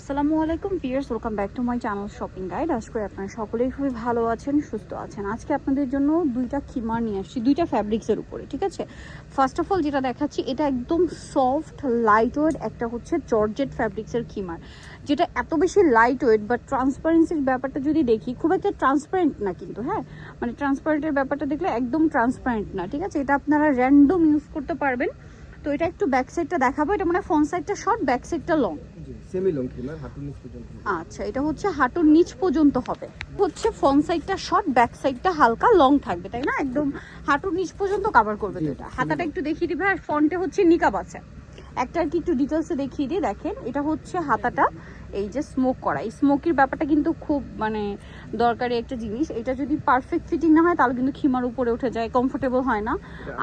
আসসালামু আলাইকুম viewers, welcome back to my channel shopping guide. আজকে আপনারা সকলেই খুবই ভালো আছেন, সুস্থ আছেন। আজকে আপনাদের জন্য দুইটা খিমার নিয়ে আসছি, দুইটা ফ্যাব্রিক্সের উপরে, ঠিক আছে। ফার্স্ট অফ অল যেটা দেখাচ্ছি, এটা একদম সফট লাইট ওয়েট, একটা হচ্ছে জর্জেট ফ্যাব্রিক্সের খিমার, যেটা এত বেশি লাইট ওয়েট বাট ট্রান্সপারেন্সির ব্যাপারটা যদি দেখি, খুব একটা ট্রান্সপারেন্ট না কিন্তু, হ্যাঁ, মানে ট্রান্সপারেন্টের ব্যাপারটা দেখলে একদম ট্রান্সপারেন্ট না, ঠিক আছে। এটা আপনারা র্যান্ডম ইউজ করতে পারবেন। তো এটা একটু ব্যাক সাইডটা দেখাবো। এটা মানে ফ্রন্ট সাইডটা শর্ট, ব্যাক সাইডটা লং। সেমি লং খিমার, হাঁটুর নিচ পর্যন্ত। আচ্ছা, এটা হচ্ছে হাঁটুর নিচ পর্যন্ত হবে, হচ্ছে ফ্রন্ট সাইডটা শর্ট, ব্যাক সাইডটা হালকা লং থাকবে, তাই না? একদম হাঁটুর নিচ পর্যন্ত কভার করবে। তো এটা হাতাটা একটু দেখিয়ে দিবে। আর ফ্রন্টে হচ্ছে নিকাব আছে একটা, আর কি একটু ডিটেলসে দেখিয়ে দিই। দেখেন, এটা হচ্ছে হাতাটা, এই যে স্মোক করা, এই স্মোকির ব্যাপারটা কিন্তু খুব মানে দরকারি একটা জিনিস। এটা যদি পারফেক্ট ফিটিং না হয় তাহলে কিন্তু খিমার উপরে উঠে যায়, কমফোর্টেবল হয় না।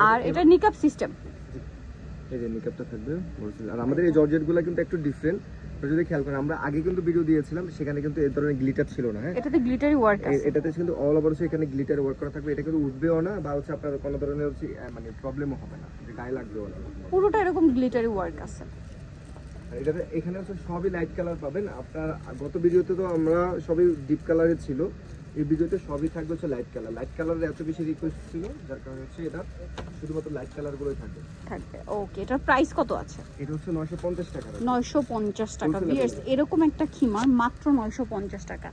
আর এটা নিকাব সিস্টেম, এই যে নিকাবটা থাকবে। আর আমাদের এই জর্জেটগুলো কিন্তু একটু ডিফারেন্ট। আপনি যদি খেয়াল করেন, আমরা আগে কিন্তু ভিডিও দিয়েছিলাম, সেখানে কিন্তু এই ধরনের গ্লিটার ছিল না। হ্যাঁ, এটাতে গ্লিটারি ওয়ার্ক আছে। এটাতে কিন্তু অল ওভার এখানে গ্লিটার ওয়ার্ক করা থাকবে। এটা কিন্তু উঠবেও না, বা হচ্ছে আপনার কোনো ধরনের হচ্ছে মানে প্রবলেমও হবে না, যে গায়ে লাগবেও না। পুরোটা এরকম গ্লিটারি ওয়ার্ক আছে। আর এটাতে এখানে হচ্ছে সবই লাইট কালার পাবেন। আপনার গত ভিডিওতে তো আমরা সবই ডিপ কালারের ছিল, এই ভিডিওতে সবই থাকবে হচ্ছে লাইট কালার। লাইট কালারের এত বেশি রিকোয়েস্ট ছিল, যার কারণে হচ্ছে এটা শুধুমাত্র লাইট কালারগুলোই থাকবে। ওকে, এটার প্রাইস কত আছে? এটা হচ্ছে 950 টাকা। 950 টাকা ভিউয়ার্স, এরকম একটা খিমার মাত্র 950 টাকা।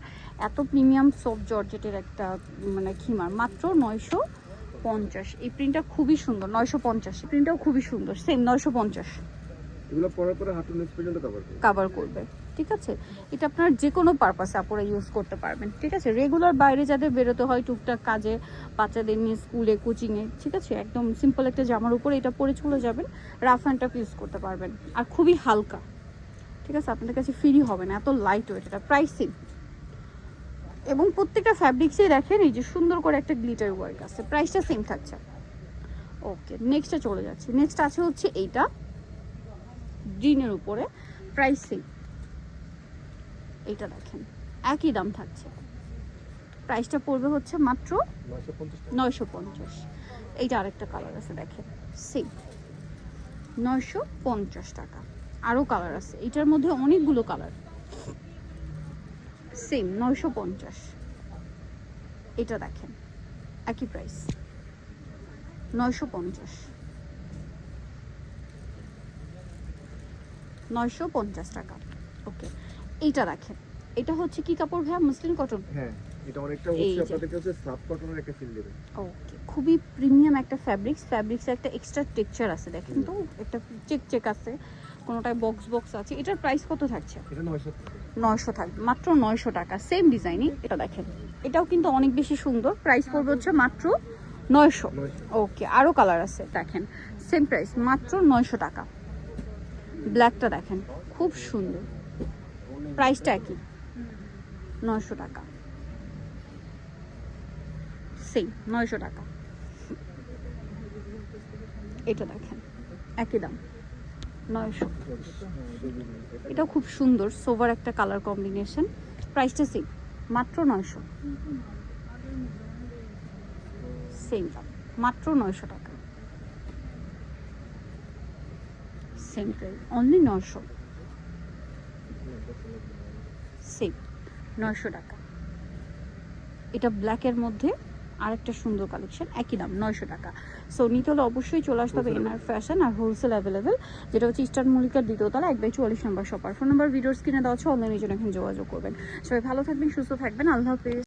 এত প্রিমিয়াম সফট জর্জেটের একটা মানে খিমার মাত্র 950। এই প্রিন্টটা খুবই সুন্দর। 950, প্রিন্টটাও খুবই সুন্দর, সেম 950 এগুলো পরার পরে হাঁটুর নিচ পর্যন্ত কভার করবে, ঠিক আছে। এটা আপনার যে কোনো পারপাসে আপনারা ইউজ করতে পারবেন, ঠিক আছে। রেগুলার বাইরে যাদের বেরোতে হয় টুকটাক কাজে, বাচ্চাদের নিয়ে স্কুলে, কোচিংয়ে, ঠিক আছে, একদম সিম্পল একটা জামার উপরে এটা পরে চলে যাবেন, রাফ অ্যান্ড টাফ ইউজ করতে পারবেন। আর খুবই হালকা, ঠিক আছে, আপনাদের কাছে ফ্রি হবে না, এত লাইট ওয়েট। এটা প্রাইসিং এবং প্রত্যেকটা ফ্যাব্রিক্সেই দেখেন এই যে সুন্দর করে একটা গ্লিটার ওয়ার্ক আছে। প্রাইসটা সেম থাকছে। ওকে, নেক্সটে চলে যাচ্ছি। নেক্সট আছে হচ্ছে এইটা গ্রিনের উপরে, প্রাইসিং এইটা দেখেন একই দাম থাকছে। প্রাইসটা পড়বে হচ্ছে মাত্র 950। এইটা আরেকটা কালার আছে, দেখেন সেম 950 টাকা। আরও কালার আছে, এটার মধ্যে অনেকগুলো কালার, সেম 950। এটা দেখেন একই প্রাইস 950, 950 টাকা। ওকে, এইটা দেখেন, এটা হচ্ছে কি কাপড় ভাইয়া? Muslin cotton. হ্যাঁ, এটা অনেকটা হচ্ছে আপনাদেরকে হচ্ছে সফট কটনের একটা ফিল দেবে। ওকে, খুবই প্রিমিয়াম একটা ফ্যাব্রিক্সের একটা এক্সট্রা টেক্সচার আছে, দেখেন তো, একটা চেক আছে, কোনোটায় বক্স আছে। এটার প্রাইস কত থাকছে? এটা 900 টাকা। 900 থাকবে, মাত্র 900 টাকা। সেম ডিজাইনই এটা দেখেন, এটাও কিন্তু অনেক বেশি সুন্দর। প্রাইস পড়বে হচ্ছে মাত্র 900। ওকে, আরও কালার আছে, দেখেন সেম প্রাইস মাত্র 900 টাকা। ব্ল্যাকটা দেখেন খুব সুন্দর, প্রাইসটা একই 900 টাকা, সেম 900 টাকা। এটা দেখেন একই দাম 900। এটাও খুব সুন্দর, সোভার একটা কালার কম্বিনেশন। প্রাইসটা সেম মাত্র 900, সেম দাম মাত্র 900 টাকা। সেম প্রাইস অনলি 900, সেম 900 টাকা। এটা ব্ল্যাকের মধ্যে আরেকটা সুন্দর কালেকশন, একই দাম 900 টাকা। সো নিতে হলে অবশ্যই চলে আসতে হবে এনআর ফ্যাশন, আর হোলসেল অ্যাভেলেবেল, যেটা হচ্ছে ইস্টার্ন মল্লিকার দ্বিতীয়তলা 1/44 নম্বর শপার। ফোন নাম্বার ভিডিওর স্ক্রিনে দেওয়া আছে, অনলাইনে জন্য এখন যোগাযোগ করবেন। সবাই ভালো থাকবেন, সুস্থ থাকবেন, আল্লাহ হাফেজ।